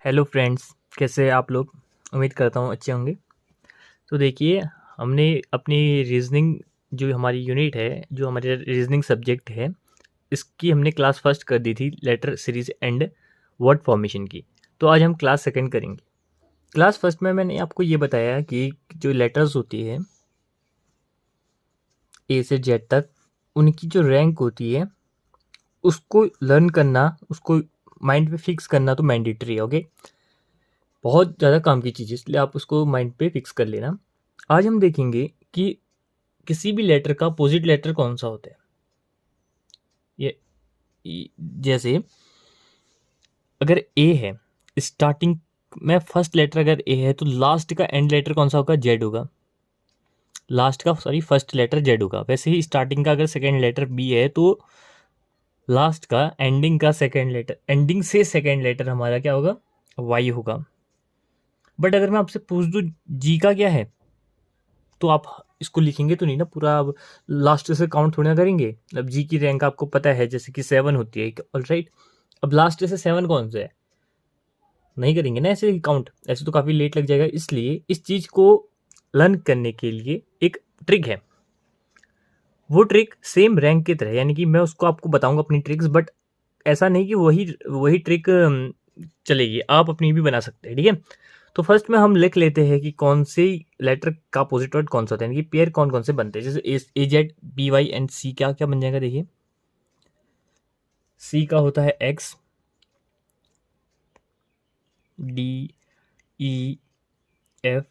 Hello friends, कैसे हैं आप लोग। उम्मीद करता हूँ अच्छे होंगे। तो देखिए, हमने अपनी रीजनिंग जो हमारी यूनिट है, जो हमारे रीजनिंग सब्जेक्ट है, इसकी हमने क्लास फर्स्ट कर दी थी, letter series and word formation की। तो आज हम क्लास सेकंड करेंगे। क्लास फर्स्ट में मैंने आपको ये बताया कि जो लेटर्स होती है ए से जेड तक, उनकी जो रैंक होती है उसको लर्न करना, उसको माइंड पे फिक्स करना तो मैंडेटरी है। ओके, बहुत ज़्यादा काम की चीज़ है, इसलिए आप उसको माइंड पे फिक्स कर लेना। आज हम देखेंगे कि किसी भी लेटर का अपोजिट लेटर कौन सा होता है। ये जैसे अगर ए है, स्टार्टिंग में फर्स्ट लेटर अगर ए है, तो लास्ट का एंड लेटर कौन सा होगा? जेड होगा। लास्ट का सॉरी फर्स्ट लेटर जेड होगा। वैसे ही स्टार्टिंग का अगर सेकेंड लेटर बी है, तो लास्ट का एंडिंग का सेकेंड लेटर, एंडिंग से सेकेंड लेटर हमारा क्या होगा? वाई होगा। बट अगर मैं आपसे पूछ दूं जी का क्या है, तो आप इसको लिखेंगे तो नहीं ना पूरा। अब लास्ट से काउंट थोड़ी ना करेंगे। अब जी की रैंक आपको पता है, जैसे कि 7 होती है, ऑलराइट। अब लास्ट से 7 कौन सा है, नहीं करेंगे ना ऐसे काउंट, ऐसे तो काफ़ी लेट लग जाएगा। इसलिए इस चीज़ को लर्न करने के लिए एक ट्रिक है। वो ट्रिक सेम रैंक की तरह है, यानी कि मैं उसको आपको बताऊंगा अपनी ट्रिक्स, बट ऐसा नहीं कि वही वही ट्रिक चलेगी, आप अपनी भी बना सकते हैं। ठीक है, तो फर्स्ट में हम लिख लेते हैं कि कौन से लेटर का अपोजिट वर्ड कौन सा होता है, यानी कि पेयर कौन कौन से बनते हैं। जैसे ए जेड बी वाई एंड सी, क्या क्या बन जाएगा देखिए। सी का होता है एक्स, डी, ई, एफ,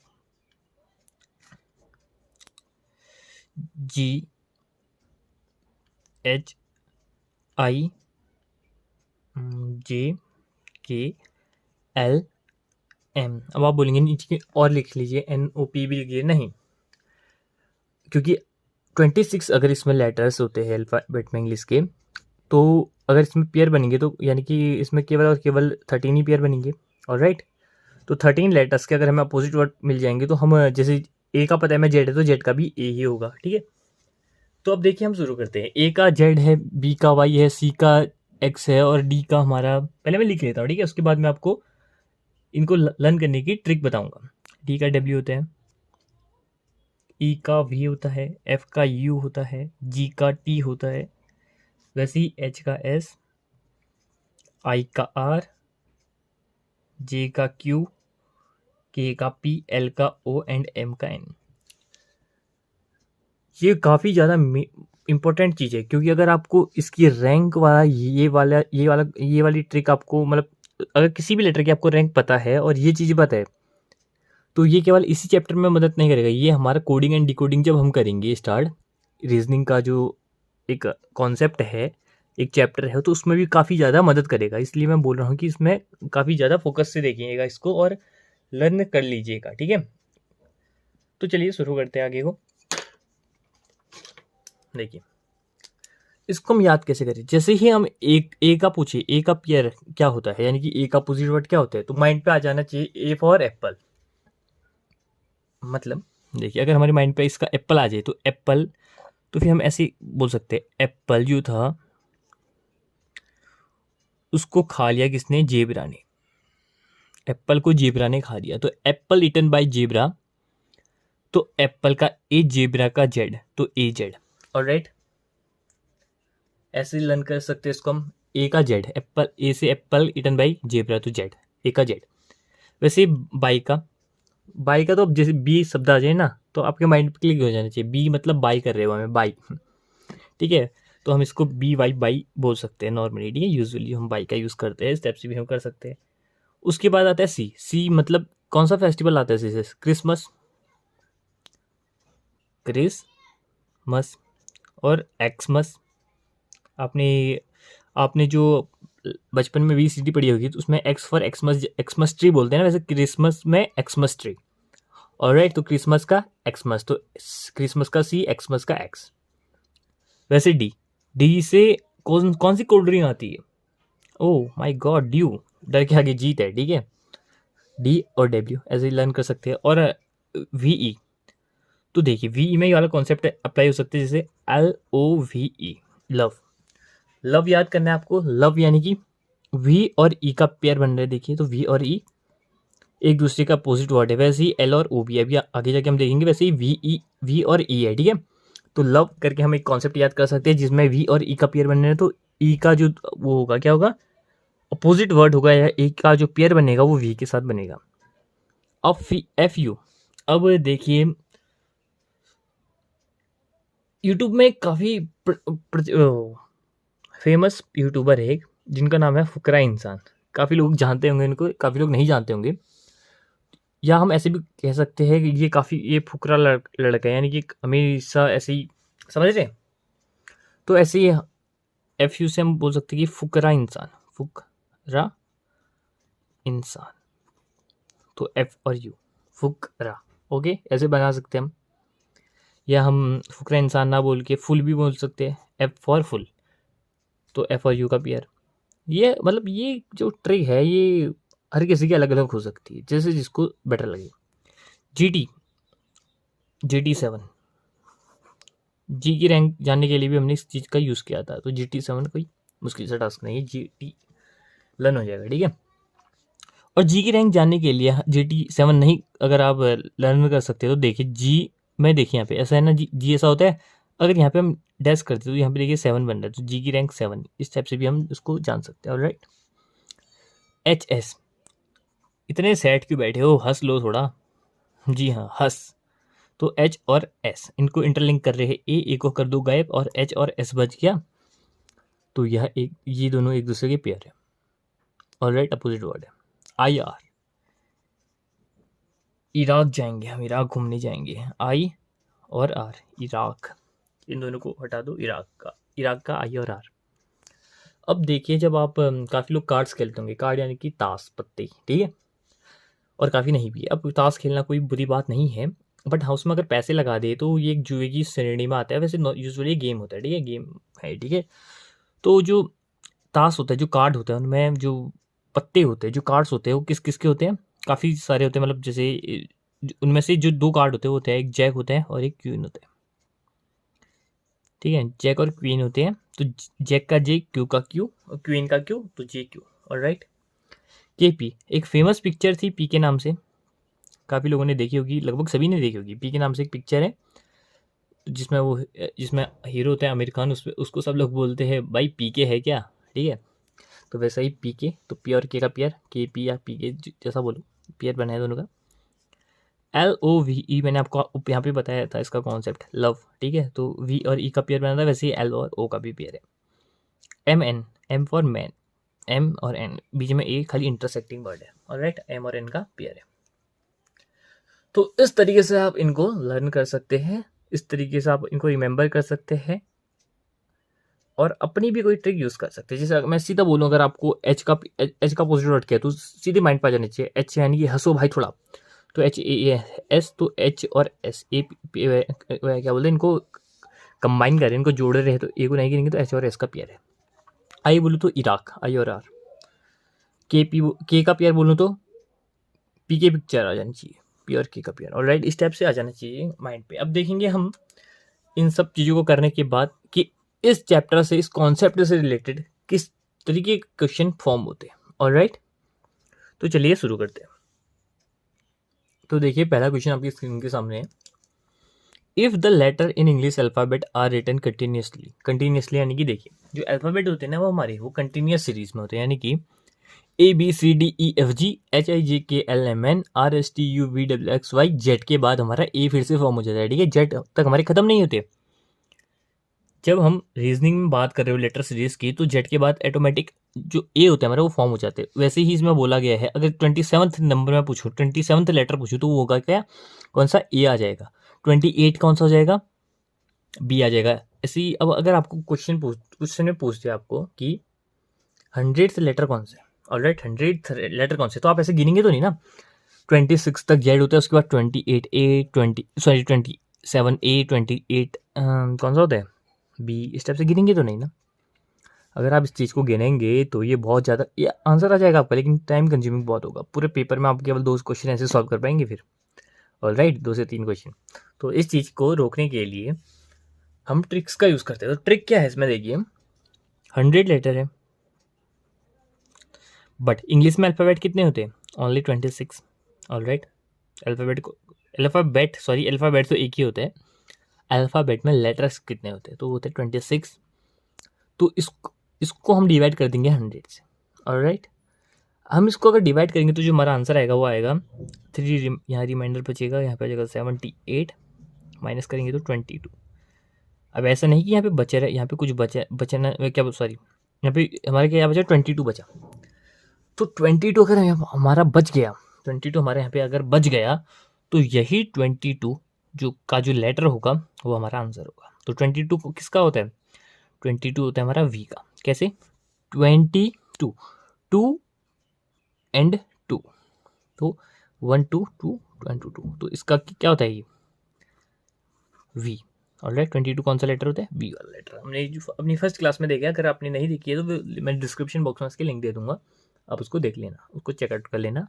जी, एच, आई, जे, के, एल, एम। अब आप बोलेंगे नीचे और लिख लीजिए, एन ओ पी भी लिखिए, नहीं, क्योंकि 26 अगर इसमें लेटर्स होते हैं अल्फाबेट में इंग्लिश के, तो अगर इसमें पेयर बनेंगे तो यानी कि इसमें केवल और केवल 13 ही पेयर बनेंगे। और राइट, तो 13 लेटर्स के अगर हमें अपोजिट वर्ड मिल जाएंगे, तो हम जैसे ए का पता है मैं जेड है, तो जेड का भी ए ही होगा। ठीक है, तो अब देखिए हम शुरू करते हैं। ए का जेड है, बी का वाई है, सी का एक्स है, और डी का हमारा पहले मैं लिख लेता हूँ। ठीक है, उसके बाद मैं आपको इनको लर्न करने की ट्रिक बताऊंगा। डी का डब्ल्यू होता है, ई का वी होता है, एफ का यू होता है, जी का टी होता है, वैसे ही एच का एस, आई का आर, जे का क्यू, के का पी, एल का ओ एंड एम का एन। ये काफ़ी ज़्यादा इंपॉर्टेंट चीज़ है, क्योंकि अगर आपको इसकी रैंक वाला ये वाली ट्रिक आपको, मतलब अगर किसी भी लेटर की आपको रैंक पता है और ये चीज़ पता है, तो ये केवल इसी चैप्टर में मदद नहीं करेगा। ये हमारा कोडिंग एंड डिकोडिंग जब हम करेंगे स्टार्ट, रीजनिंग का जो एक कॉन्सेप्ट है, एक चैप्टर है, तो उसमें भी काफ़ी ज़्यादा मदद करेगा। इसलिए मैं बोल रहा हूँ कि इसमें काफ़ी ज़्यादा फोकस से देखिएगा इसको और लर्न कर लीजिएगा। ठीक है, तो चलिए शुरू करते हैं आगे को। देखिए, इसको हम याद कैसे करें। जैसे ही हम एक ए का पूछे, ए का पेयर क्या होता है, यानी कि ए का अपोजिट वर्ड क्या होता है, तो माइंड पे आ जाना चाहिए ए फॉर एप्पल। मतलब देखिए, अगर हमारे माइंड पे इसका एप्पल आ जाए, तो एप्पल, तो फिर हम ऐसे बोल सकते हैं, एप्पल जो था उसको खा लिया किसने? जेबरा ने। एप्पल को जेबरा ने खा लिया, तो एप्पल इटन बाय जेबरा, तो एप्पल का ए, जेबरा का जेड, तो ए जेड। ऑलराइट, ऐसे लर्न कर सकते हैं इसको हम। ए का जेड, एप्पल, ए से एप्पल इटन बाई जेबरा, तो जेड, ए का जेड। वैसे बाई का, बाई का तो अब जैसे बी शब्द आ जाए ना, तो आपके माइंड पे क्लिक हो जाना चाहिए, बी मतलब बाई कर रहे हो हमें, बाई। ठीक है, तो हम इसको बी वाई बाई बोल सकते हैं नॉर्मली। ठीक है, यूजुअली हम बाई का यूज़ करते हैं, स्टेप से भी हम कर सकते हैं। उसके बाद आता है सी। सी मतलब कौन सा फेस्टिवल आता है सी से? क्रिसमस, क्रिसमस और एक्समस। आपने आपने जो बचपन में VCD पढ़ी होगी, तो उसमें x for Xmas, Xmas tree बोलते हैं ना, वैसे क्रिसमस में एक्समस ट्री। ऑलराइट, तो क्रिसमस का एक्समस, तो क्रिसमस का सी, एक्समस का एक्स। वैसे डी, डी से कौन कौन सी कोल्ड ड्रिंक आती है? ओह माय गॉड, ड्यू, डर के आगे जीत है। ठीक है, डी और डब्ल्यू ऐसे ही लर्न कर सकते हैं। और VE, तो देखिए VE में ये वाला कॉन्सेप्ट अप्लाई हो सकते हैं, जैसे LOVE, लव। लव याद करना है आपको, लव यानी कि वी और ई का पेयर बन रहा है, देखिए तो वी और ई एक दूसरे का अपोजिट वर्ड है, वैसे ही एल और ओ भी है, अभी आगे जाके हम देखेंगे। वैसे ही वी और ई है, ठीक है। तो लव करके हम एक कॉन्सेप्ट याद कर सकते हैं जिसमें वी और ई का पेयर बन रहे हैं, तो ई का जो वो होगा क्या होगा, अपोजिट वर्ड होगा, या ए का जो पेयर बनेगा वो वी के साथ बनेगा। अब एफ यू, अब देखिए यूट्यूब में काफ़ी फेमस यूट्यूबर है एक, जिनका नाम है फुकरा इंसान। काफ़ी लोग जानते होंगे इनको, काफ़ी लोग नहीं जानते होंगे, या हम ऐसे भी कह सकते हैं कि ये फुकरा लड़का है, यानी कि हमेशा ऐसे ही, समझ रहे हैं। तो ऐसे ही एफ यू से हम बोल सकते हैं कि फुकरा इंसान, फुकरा इंसान, तो एफ और यू, फुकरा, ओके, ऐसे बना सकते हैं हम। या हम फुकरा इंसान ना बोल के फुल भी बोल सकते हैं, एफ फॉर फुल, तो एफ और यू का पेयर। ये मतलब ये जो ट्रिक है ये हर किसी की अलग अलग हो सकती है, जैसे जिसको बेटर लगे। GT7, जी की रैंक जानने के लिए भी हमने इस चीज़ का यूज़ किया था, तो GT7 कोई मुश्किल सा टास्क नहीं है, GT लर्न हो जाएगा, ठीक है। और जी की रैंक जानने के लिए GT7 नहीं अगर आप लर्न कर सकते हो, तो देखिए जी में देखिए यहाँ पे ऐसा है ना, जी ऐसा होता है, अगर यहाँ पे हम डैश करते तो यहाँ पे देखिए 7 बन रहा है, तो जी की रैंक 7, इस टाइप से भी हम उसको जान सकते हैं, ऑलराइट। HS, इतने सेट क्यों बैठे हो, हंस लो थोड़ा, जी हाँ हंस। तो H और S इनको इंटरलिंक कर रहे हैं, ए को कर दो गायब और H और S बच गया, तो ये दोनों एक दूसरे के पेयर है, ऑलराइट, अपोजिट वर्ड है। IR, इराक जाएंगे हम, इराक घूमने जाएंगे, I और R, इराक, इन दोनों को हटा दो, इराक का I और R। अब देखिए जब आप काफ़ी लोग कार्ड्स खेलते होंगे, कार्ड यानी कि ताश पत्ते, ठीक है, और काफ़ी नहीं भी है। अब ताश खेलना कोई बुरी बात नहीं है, बट हाँ उसमें अगर पैसे लगा दे तो ये एक जुए की श्रेणी में आता है। वैसे यूजुअली गेम होता है, ठीक है, गेम है, ठीक है। तो जो ताश होता है, जो कार्ड होता है, उनमें जो पत्ते होते हैं, जो कार्ड्स होते हैं, वो किस किस के होते हैं, काफ़ी सारे होते हैं, मतलब जैसे उनमें से जो 2 कार्ड होते हैं वो होते हैं, एक जैक होता है और एक क्वीन होता है, ठीक है, जैक और क्वीन होते हैं। तो जैक का जे, क्यू का क्यू, और क्वीन का क्यू, तो जे क्यू, ऑलराइट। KP, एक फेमस पिक्चर थी पी के नाम से, काफ़ी लोगों ने देखी होगी, लगभग सभी ने देखी होगी। पी के नाम से एक पिक्चर है जिसमें हीरो होता है आमिर खान, उसको सब लोग बोलते हैं भाई PK है क्या, ठीक है। तो वैसा ही PK, तो P और K का पेयर, KP या PK जैसा बोलो, पेयर बना है दोनों का। LOVE, मैंने आपको यहाँ पे बताया था इसका कॉन्सेप्ट, लव, ठीक है। तो V और E का पेयर बना था, वैसे ही L और O का भी पेयर है। MN, M for man, M और N, बीच में A खाली इंटरसेक्टिंग वर्ड है, ऑलराइट, M और N का पेयर है। तो इस तरीके से आप इनको लर्न कर सकते हैं, इस तरीके से आप इनको रिमेंबर कर सकते हैं, और अपनी भी कोई ट्रिक यूज़ कर सकते हैं। जैसे मैं सीधा बोलूँ, अगर आपको एच का पॉजिटिव वर्ड किया तो सीधे माइंड पर आ जाना चाहिए, एच यानी कि हंसो भाई थोड़ा, तो HAS, तो H और S क्या बोलते हैं, इनको कंबाइन करें, इनको जोड़ रहे हैं, तो ए को नहीं गिनेंगे, तो H और S का पेयर है। आई बोलूँ तो इराक, I और R। के का पेयर बोलूँ तो PK पिक्चर आ जानी चाहिए, P और K का पेयर, ऑलराइट, इस टाइप से आ जाना चाहिए माइंड पे। अब देखेंगे हम इन सब चीज़ों को करने के बाद कि इस चैप्टर से, इस कॉन्सेप्ट से रिलेटेड किस तरीके के क्वेश्चन फॉर्म होते हैं, ऑलराइट। तो चलिए शुरू करते हैं। तो देखिए पहला क्वेश्चन आपकी स्क्रीन के सामने है। If the letter in English alphabet are written continuously यानी कि देखिए जो अल्फ़ाबेट होते हैं ना वो हमारे वो कंटिन्यूस सीरीज में होते हैं, यानी कि ABCDEFGHIJKLMNRSTUVWXY जेड के बाद हमारा ए फिर से फॉर्म हो जाता है, ठीक है, जेड तक हमारे खत्म नहीं होते। जब हम रीजनिंग में बात कर रहे हो लेटर सीरीज की, तो जेड के बाद ऑटोमेटिक जो ए होते हैं हमारे वो फॉर्म हो जाते हैं। वैसे ही इसमें बोला गया है, अगर 27th नंबर में पूछूं, 27th लेटर पूछूं, तो वो होगा क्या, कौन सा, ए आ जाएगा। 28 कौन सा हो जाएगा, बी आ जाएगा। ऐसे ही अब अगर आपको क्वेश्चन में पूछते हैं आपको कि 100th लेटर कौन सा है, ऑलराइट, 100th लेटर कौन से, तो आप ऐसे गिनेंगे तो नहीं ना। 26 तक जेड होता है, उसके बाद 28 ए, 27 ए, 28 कौन सा होता है, बी, इस टाइप से गिनेंगे तो नहीं ना। अगर आप इस चीज़ को गिनेंगे तो ये बहुत ज़्यादा, ये आंसर आ जाएगा आपका, लेकिन टाइम कंज्यूमिंग बहुत होगा। पूरे पेपर में आप केवल 2 क्वेश्चन ऐसे सॉल्व कर पाएंगे फिर, ऑलराइट, 2 से 3 क्वेश्चन। तो इस चीज़ को रोकने के लिए हम ट्रिक्स का यूज़ करते हैं। तो ट्रिक क्या है इसमें, देखिए 100 लेटर है, बट इंग्लिश में अल्फ़ाबेट कितने होते हैं? ओनली 26। ऑलराइट, अल्फ़ाबेट तो एक ही होता है, अल्फ़ाबेट में लेटर्स कितने होते हैं? तो वो होते हैं 26। तो इसको हम डिवाइड कर देंगे 100 से। ऑलराइट, हम इसको अगर डिवाइड करेंगे तो जो हमारा आंसर आएगा वो आएगा 3, यहाँ रिमाइंडर बचेगा, यहाँ पे आ जाएगा 78, माइनस करेंगे तो 22। अब ऐसा नहीं कि यहाँ पे बचे रहे, यहाँ पे कुछ बचना क्या, सॉरी यहाँ पे हमारे क्या बचा, 22 बचा। तो 22 अगर हमारा बच गया, 22 हमारे यहाँ पे अगर बच गया, तो यही 22 जो लेटर होगा वो हमारा आंसर होगा। तो 22 को किसका होता है? 22 होता है हमारा वी का। कैसे? 22, 2 एंड 2, तो 1 2 2 1 2 2, तो इसका क्या होता है ये? वी। ऑलराइट, 22 कौन सा लेटर होता है? वी वाला लेटर। हमने जो अपनी फर्स्ट क्लास में देखा, अगर आपने नहीं देखी है तो मैं डिस्क्रिप्शन बॉक्स में इसके लिंक दे दूंगा, आप उसको देख लेना, उसको चेकआउट कर लेना।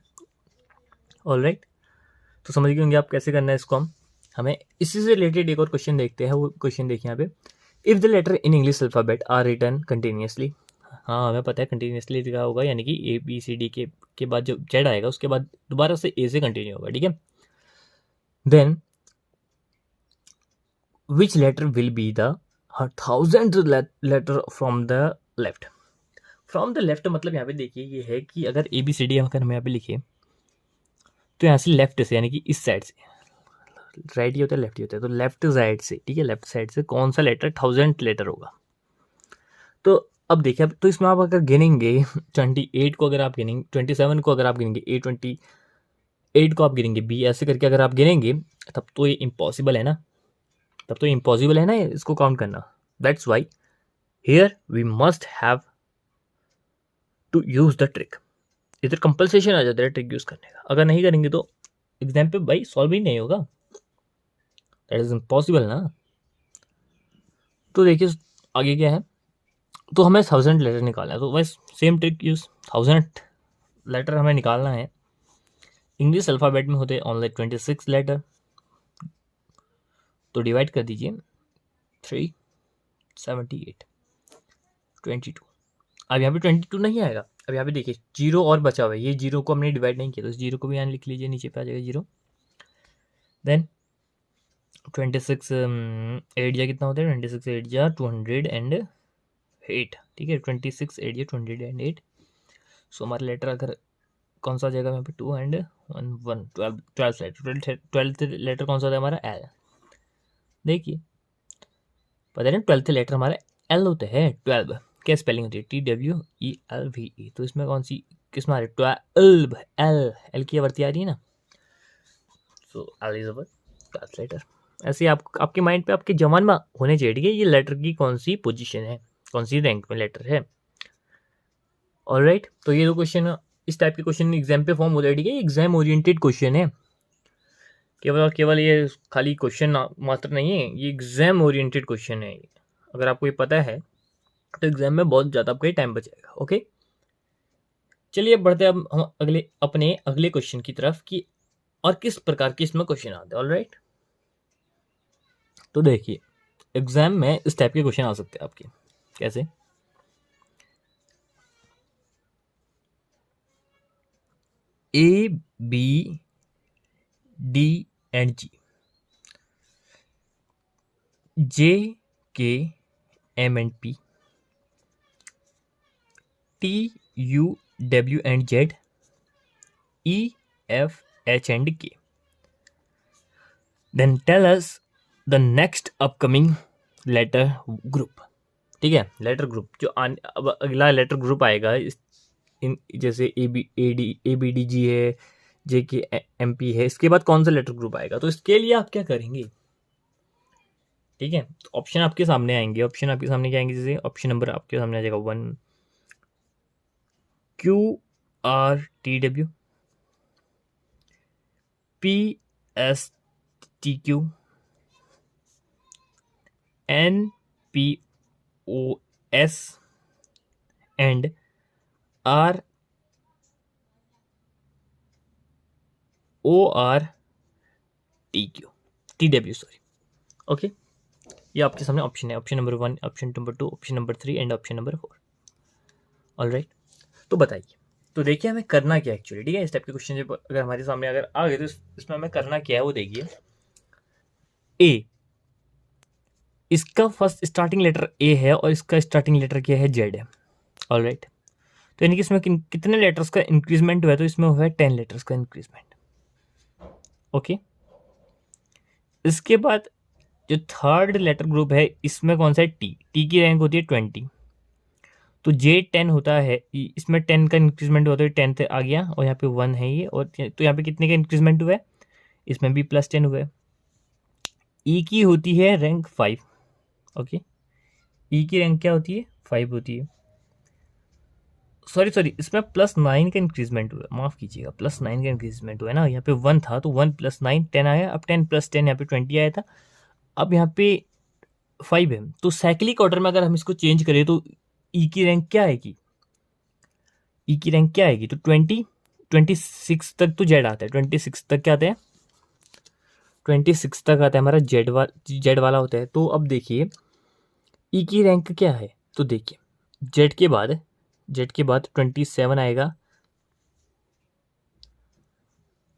ऑलराइट, तो समझ गए होंगे आप कैसे करना है इसको। हमें इसी से रिलेटेड एक और क्वेश्चन देखते हैं। वो क्वेश्चन देखिए यहाँ पे, if the letter in English alphabet are written continuously. हाँ, हमें पता है कंटिन्यूसली लिखा होगा, यानी कि ए बी सी डी के बाद जब जेड आएगा उसके बाद दोबारा से ए से कंटिन्यू होगा, ठीक है। Then which letter will be the 1000th letter from the left. From the left मतलब यहाँ पे देखिए ये है कि अगर ए बी सी डी अगर हम यहाँ पे लिखे तो यहाँ से लेफ्ट से, यानी कि इस साइड से, राइट ही होता है लेफ्ट ही होता है, तो लेफ्ट साइड से, ठीक है, लेफ्ट साइड से कौन सा लेटर 1000th लेटर होगा। तो अब देखिए, अब तो इसमें आप अगर गिनेंगे 28 को, अगर आप गिनेंगे 27 को, अगर आप गिनेंगे ए 28 को आप गिनेंगे बी, ऐसे करके अगर आप गिनेंगे तब तो ये इम्पॉसिबल है ना, तब तो इम्पॉसिबल है ना इसको काउंट करना। That's why here we must have to use the trick. इधर कंपल्सेशन आ जाता है ट्रिक यूज करने का, अगर नहीं करेंगे तो एग्जाम पे भाई सॉल्व ही नहीं होगा, दैट इज इम्पॉसिबल ना। तो देखिए आगे क्या है, तो हमें 1000 लेटर निकालना है, तो बस सेम ट्रिक यूज, 1000 लेटर हमें निकालना है। इंग्लिश अल्फ़ाबेट में होते हैं ओनली 26 लेटर, तो डिवाइड कर दीजिए 3 78 22। अब यहाँ पे 22 नहीं आएगा, अब यहाँ पे देखिए जीरो और बचा हुआ है, ये जीरो को हमने डिवाइड नहीं किया, तो इस जीरो को भी यहाँ लिख लीजिए, नीचे पे आ जाएगा जीरो। देन 26 8 जा कितना होता है, 26 8 जा 208, ठीक है, 26 8 जा 208। सो हमारा लेटर अगर कौन सा जाएगा यहाँ पे 2 एंड 1 1 12 लेटर, 12th लेटर कौन सा होता है हमारा? एल। देखिए पता है 12th लेटर हमारा एल होता है, 12। क्या स्पेलिंग होती है? TWELVE। तो इसमें कौन सी किस में आ रही है? 12, एल, एल की आवर्ती आ रही है ना, so L is our 12th letter. ऐसे आप आपके माइंड पे आपके जवान में होने चाहिए, ठीक है, ये लेटर की कौन सी पोजीशन है, कौन सी रैंक में लेटर है। ऑलराइट, तो ये दो क्वेश्चन, इस टाइप के क्वेश्चन एग्जाम पे फॉर्म होता है, ठीक है, एग्जाम ओरिएंटेड क्वेश्चन है, केवल और केवल ये खाली क्वेश्चन मात्र नहीं है, ये एग्जाम ओरिएंटेड क्वेश्चन है। अगर आपको ये पता है तो एग्जाम में बहुत ज़्यादा आपका टाइम बचेगा। ओके, चलिए बढ़ते हैं अब हम अपने अगले क्वेश्चन की तरफ कि और किस प्रकार के इसमें क्वेश्चन आते हैं। ऑलराइट, तो देखिए एग्जाम में इस टाइप के क्वेश्चन आ सकते हैं आपके, कैसे? A B D and G, J K M and P, T U W and Z, E F H and K. Then tell us the next upcoming letter group। ठीक है, letter group जो अब अगला letter group आएगा इन जैसे ABDG है, JKMP है, इसके बाद कौन सा लेटर ग्रुप आएगा, तो इसके लिए आप क्या करेंगे? ठीक है, तो ऑप्शन आपके सामने आएंगे, ऑप्शन आपके सामने क्या आएंगे, जैसे ऑप्शन नंबर आपके सामने आ जाएगा 1 QRTW, PSTQ, NPOS and RORTQ TW, sorry. Okay, ये आपके सामने ऑप्शन है, option number 1, option number 2, option number 3 and option number 4। Alright, तो बताइए तो देखिए हमें करना क्या एक्चुअली, ठीक है। इस टाइप के क्वेश्चन जब अगर हमारे सामने अगर आ गए तो इसमें हमें करना क्या है वो देखिए। ए, इसका फर्स्ट स्टार्टिंग लेटर ए है और इसका स्टार्टिंग लेटर क्या है, जेड है। ऑलराइट, तो यानी कि इसमें कितने लेटर्स का इंक्रीजमेंट हुआ है, तो इसमें हुआ है 10 लेटर्स का इंक्रीजमेंट। ओके, इसके बाद जो थर्ड लेटर ग्रुप है इसमें कौन सा है, टी। टी की रैंक होती है 20, तो जे 10 होता है, इसमें 10 का इंक्रीजमेंट होता है, 10 से आ गया और यहाँ पे 1 है ये, और तो यहाँ पे कितने का इंक्रीजमेंट हुआ है, इसमें भी +10 हुआ है। ई की होती है रैंक 5। ओके, ई की रैंक क्या होती है, 5 होती है। सॉरी, इसमें +9 का इंक्रीजमेंट हुआ है, माफ़ कीजिएगा, +9 का इंक्रीजमेंट हुआ है ना। यहाँ पे 1 था तो 1 + 9 10 आया, अब 10 + 10 यहाँ पे 20 आया था, अब यहाँ पे 5 है। तो साइक्लिक ऑर्डर में अगर हम इसको चेंज करें तो ई की रैंक क्या आएगी, ई की रैंक क्या आएगी, तो 26 तक तो जेड आता है, 26 तक क्या आता है, 26 तक आता है हमारा जेड वाला होता है। तो अब देखिए ई की रैंक क्या है, तो देखिए जेड के बाद 27 आएगा,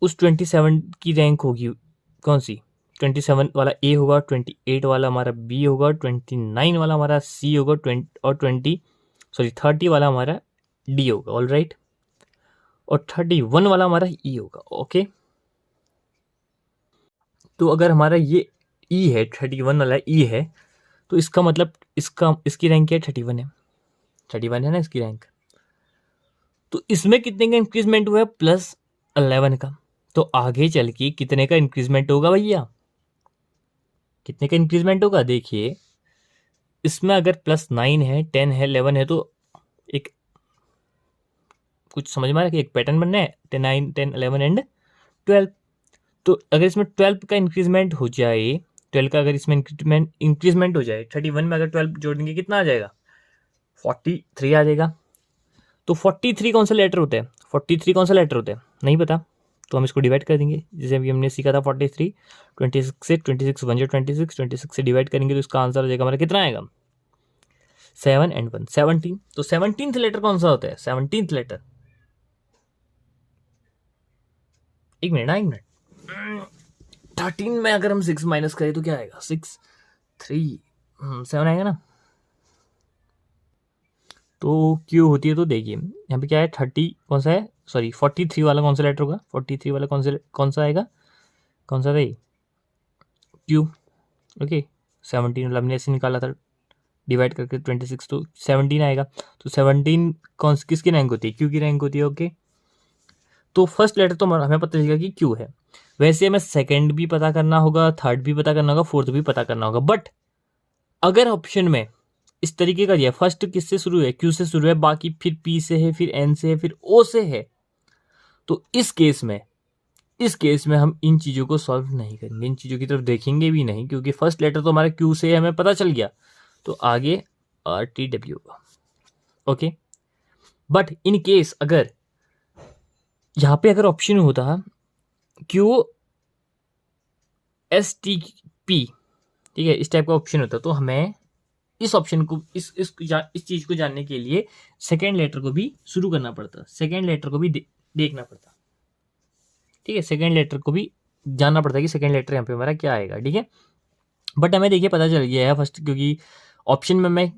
उस 27 की रैंक होगी कौन सी, 27 वाला ए होगा, 28 वाला हमारा बी होगा, 29 वाला हमारा सी होगा, 30 वाला हमारा डी होगा। ऑल राइट, और 31 वाला हमारा ई होगा। ओके, तो अगर हमारा ये ई है, 31 वाला ई है, तो इसका मतलब इसकी रैंक क्या है, 31 है ना इसकी रैंक। तो इसमें कितने का इंक्रीजमेंट हुआ है, +11 का। तो आगे चल के कितने का इंक्रीजमेंट होगा भैया, कितने का इंक्रीजमेंट होगा, देखिए इसमें अगर +9 है, 10 है, 11 है, तो एक कुछ समझ में आ रहा है कि एक पैटर्न बनना है, 9 10 11 एंड 12। तो अगर इसमें 12 का इंक्रीजमेंट हो जाए, 12 का अगर इसमें इंक्रीजमेंट हो जाए, 31 में अगर 12 जोड़ देंगे कितना आ जाएगा, 43 आ जाएगा। तो 43 कौन सा लेटर होता है, 43 कौन सा लेटर होता है नहीं पता, तो हम इसको डिवाइड कर देंगे, जैसे अभी हमने सीखा था 43, 26 से 26 1 26 से डिवाइड करेंगे तो इसका आंसर हो जाएगा हमारा कितना आएगा, 7 एंड 1 17। तो 17th लेटर कौन सा होता है, 17th लेटर, एक मिनट 13 में अगर हम 6 माइनस करें तो क्या आएगा, 6 3 7 आएगा ना। तो क्यू होती है, तो देखिए यहाँ पे क्या है, 30 कौन सा है, सॉरी 43 वाला कौन सा लेटर होगा, 43 वाला कौन सा आएगा, कौन सा था ये, क्यू। ओके, 17 वाला हमने ऐसे निकाला था डिवाइड करके 26, तो 17 आएगा। तो 17 किसकी रैंक होती है, क्यू की रैंक होती है। ओके, तो फर्स्ट लेटर तो हमें पता चलेगा कि क्यू है। वैसे हमें सेकंड भी पता करना होगा, थर्ड भी पता करना होगा, फोर्थ भी पता करना होगा, बट अगर ऑप्शन में इस तरीके का दिया, फर्स्ट किससे शुरू है, क्यू से शुरू है, बाकी फिर पी से है, फिर एन से है, फिर ओ से है, तो इस केस में हम इन चीज़ों को सॉल्व नहीं करेंगे, इन चीज़ों की तरफ देखेंगे भी नहीं, क्योंकि फर्स्ट लेटर तो हमारा क्यू से हमें पता चल गया, तो आगे RTW होगा। ओके, बट इन केस अगर यहाँ पे अगर ऑप्शन होता QSTP, ठीक है, इस टाइप का ऑप्शन होता, तो हमें इस ऑप्शन को इस चीज को जानने के लिए सेकेंड लेटर को भी शुरू करना पड़ता, सेकेंड लेटर को भी देखना पड़ता, ठीक है, सेकेंड लेटर को भी जानना पड़ता कि सेकेंड लेटर यहाँ पे हमारा क्या आएगा, ठीक है। बट हमें देखिए पता चल गया है फर्स्ट, क्योंकि ऑप्शन में मैं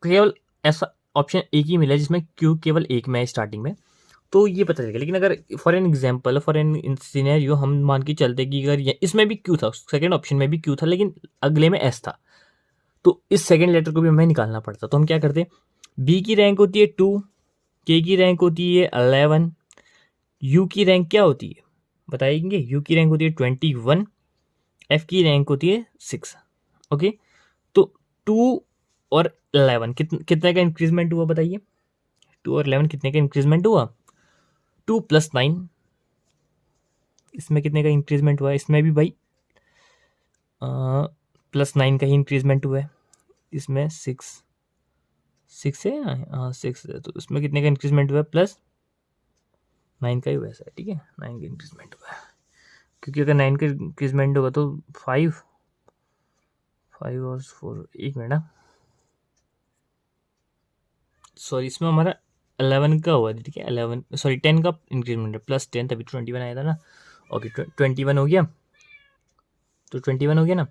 केवल ऐसा ऑप्शन एक ही मिला जिसमें क्यू केवल एक में है स्टार्टिंग में, तो ये पता चलेगा। लेकिन अगर for an example, for an scenario हम मान के चलते कि अगर इसमें भी क्यू था, सेकेंड ऑप्शन में भी क्यू था, लेकिन अगले में एस था, तो इस सेकेंड लेटर को भी हमें निकालना पड़ता। तो हम क्या करते, बी की रैंक होती है 2, के की रैंक होती है 11, यू की रैंक क्या होती है बताएंगे, यू की रैंक होती है 21, एफ की रैंक होती है 6। ओके, तो 2 और 11 कितने का इंक्रीजमेंट हुआ बताइए, 2 और 11 कितने का इंक्रीजमेंट हुआ, 2 + 9, इसमें कितने का इंक्रीजमेंट हुआ, इसमें भी भाई +9 का ही इंक्रीजमेंट हुआ है, इसमें 6 है ना, हाँ 6 है, तो इसमें कितने का इंक्रीजमेंट हुआ है, +9 का ही वैसा है, ठीक है, 9 का इंक्रीजमेंट हुआ है, क्योंकि अगर 9 का इंक्रीजमेंट होगा तो 5 और 4, एक मिनट, सॉरी इसमें हमारा 11 का हुआ, ठीक है, 10 का इंक्रीजमेंट है, +10 तभी 21 आया था ना। ओके 21 हो गया, तो 21 हो गया ना।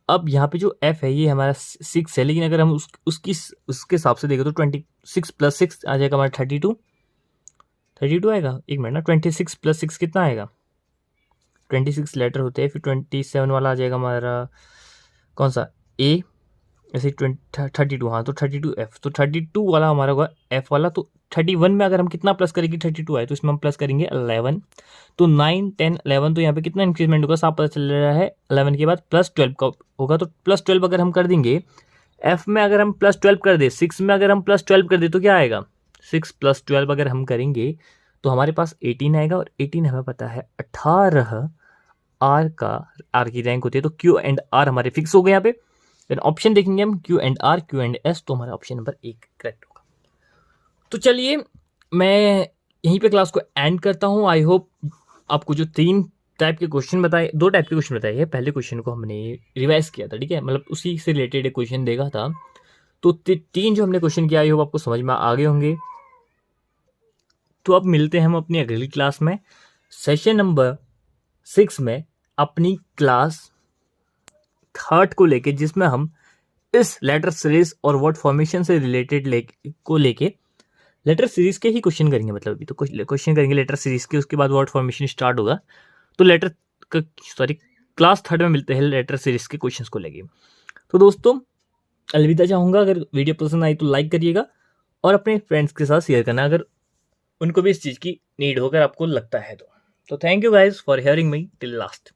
अब यहाँ पे जो f है ये हमारा 6 है, लेकिन अगर हम उसके हिसाब से देखें तो 26 + 6 आ जाएगा हमारा 32 आएगा। एक मिनट ना, 26 + 6 कितना आएगा, 26 लेटर होते हैं, फिर 27 वाला आ जाएगा हमारा कौन सा ए, ऐसे 32, हाँ तो 32f, तो 32 वाला हमारा होगा f वाला। तो 31 में अगर हम कितना प्लस करेंगे, 32 आए तो इसमें हम प्लस करेंगे 11, तो 9 10 11, तो यहाँ पे कितना इंक्रीजमेंट होगा साफ पता चल रहा है। 11 के बाद +12 का होगा, तो +12 अगर हम कर देंगे, f में अगर हम +12 कर दे, 6 में अगर हम +12 कर दे तो क्या आएगा, 6 + 12 अगर हम करेंगे तो हमारे पास 18 आएगा, और 18 हमें पता है 18 आर की रैंक होती है, तो क्यू एंड आर हमारे फिक्स हो गए यहाँ पे। देन ऑप्शन देखेंगे हम Q and R, Q and S, तो हमारा ऑप्शन नंबर 1 करेक्ट होगा। तो चलिए मैं यहीं पे क्लास को एंड करता हूँ। आई होप आपको जो 2 टाइप के क्वेश्चन बताए हैं, पहले क्वेश्चन को हमने रिवाइज किया था, ठीक है, मतलब उसी से रिलेटेड एक क्वेश्चन देखा था, तो 3 जो हमने क्वेश्चन किया, आई होप आपको समझ में आ गए होंगे। तो अब मिलते हैं हम अपनी अगली क्लास में, सेशन नंबर 6 में, अपनी क्लास 3 को लेके, जिसमें हम इस लेटर सीरीज और वर्ड फॉर्मेशन से रिलेटेड लेके लेटर सीरीज के ही क्वेश्चन करेंगे। मतलब अभी तो कुछ क्वेश्चन करेंगे लेटर सीरीज के, उसके बाद वर्ड फॉर्मेशन स्टार्ट होगा। तो क्लास 3 में मिलते हैं लेटर सीरीज के क्वेश्चंस को लेके। तो दोस्तों अलविदा चाहूँगा, अगर वीडियो पसंद आई तो लाइक करिएगा और अपने फ्रेंड्स के साथ शेयर करना अगर उनको भी इस चीज़ की नीड हो, अगर आपको लगता है तो thank you guys for hearing me till last.